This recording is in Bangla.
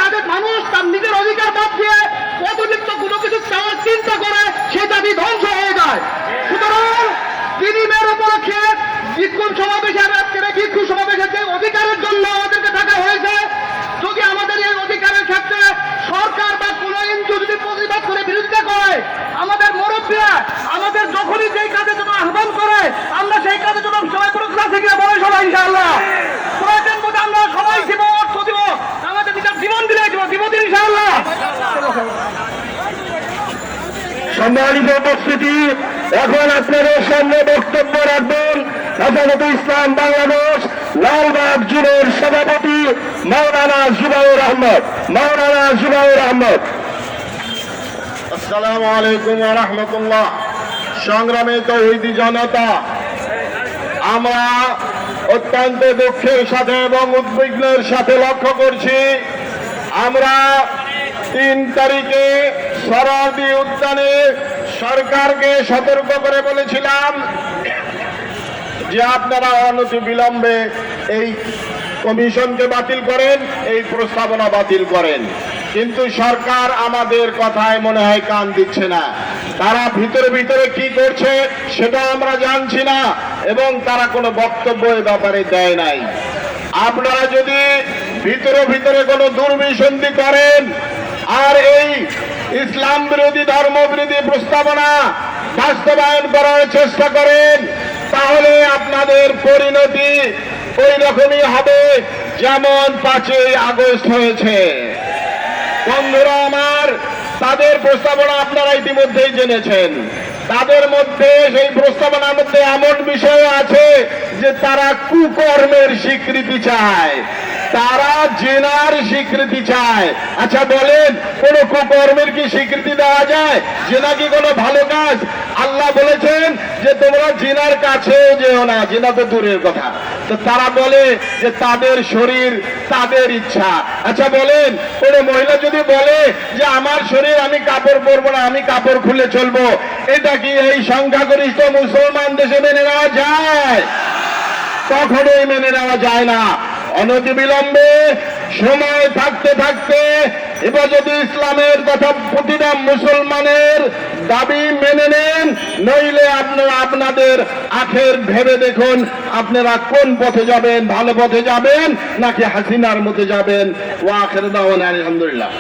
তাদের মানুষ তার নিজের অধিকার বাদ দিয়ে অতিরিক্ত কোনো কিছু চাওয়ার চিন্তা করে সে দাবি ধ্বংস হয়ে যায়। সুতরাং 3 মে উপলক্ষে বিক্ষোভ সমাবেশের ভিক্ষু সমাবেশের যে অধিকারের জন্য আমাদেরকে ডাকা হয়েছে, যদি আমাদের এই অধিকারের ক্ষেত্রে সরকার বা কোনো এনজিও যদি প্রতিবাদ করে বিরোধিতা করে, আমাদের মুরব্বীরা আমাদের যখনই যেই কাজের জন্য আহ্বান করে আমরা সেই কাজের জন্য সবাই কোনো ক্লাস থেকে বলে সবাই ইনশাআল্লাহ প্রয়োজন বোধ আমরা সবাই দিব, অর্থ দিব, আমাদের নিজের জীবন দিলে দিব ইনশাআল্লাহ। সম্মানিত উপস্থিতি, এখন আপনাদের সামনে বক্তব্য রাখবেন হেফাজতে ইসলাম বাংলাদেশ লালবাগ জুনের সভাপতি মাওলানা জুবাউর আহমদ। মাওলানা জুবাউর আহমদ। আসসালামু আলাইকুম ওয়া রাহমাতুল্লাহ। সংগ্রামী তৌহিদি জনতা, আমরা অত্যন্ত দুঃখের সাথে এবং উদ্বিগ্নের সাথে লক্ষ্য করছি, আমরা 3 তারিখে সরারদি উদ্যানে সরকারকে সতর্ক করে বলেছিলাম যে আপনারা অনতিবিলম্বে এই কমিশনকে বাতিল করেন, এই প্রস্তাবনা বাতিল করেন। কিন্তু সরকার আমাদের কথায় মনে হয় কান দিচ্ছে না। তারা ভিতরে ভিতরে কি করছে সেটা আমরা জানছি না, এবং তারা কোনো বক্তব্য এ ব্যাপারে দেয় নাই। আপনারা যদি ভিতরে ভিতরে কোনো দুর্বিসন্ধি করেন আর এই ইসলাম বিরোধী ধর্ম বিরোধী প্রস্তাবনা বাস্তবায়ন করার চেষ্টা করেন, তাহলে আপনাদের পরিণতি ওই রকমই হবে যেমন 5ই আগস্ট হয়েছে। বন্ধুরা আমার, তাদের প্রস্তাবনা আপনারা ইতিমধ্যেই জেনেছেন। তাদের মধ্যে সেই প্রস্তাবনার মধ্যে এমন বিষয় আছে যে তারা কুকর্মের স্বীকৃতি চায়, তারা জিনার স্বীকৃতি চায়। আচ্ছা বলেন, কোন কুকর্মের কি স্বীকৃতি দেওয়া যায়? জিনা কি কোনো ভালো কাজ? আল্লাহ বলেছেন যে তোমরা জিনার কাছেও যেও না, জিনা তো দূরের কথা। তো তারা বলে যে তাদের শরীর তাদের ইচ্ছা। আচ্ছা বলেন, কোন মহিলা যদি বলে যে আমার শরীর আমি কাপড় পরবো না, আমি কাপড় খুলে চলবো, এটা কি এই সংখ্যাগরিষ্ঠ মুসলমান দেশে মেনে নেওয়া যায়? কখনোই মেনে নেওয়া যায় না। অনতিবিলম্বে সময় থাকতে থাকতে হেফাজতে ইসলামের তথা প্রতিটা মুসলমানের দাবি মেনে নেন, নইলে আপনারা আপনাদের আখের ভেবে দেখুন আপনারা কোন পথে যাবেন, ভালো পথে যাবেন নাকি হাসিনার মধ্যে যাবেন। ওয়া আখির দাওয়ানা আলহামদুলিল্লাহ।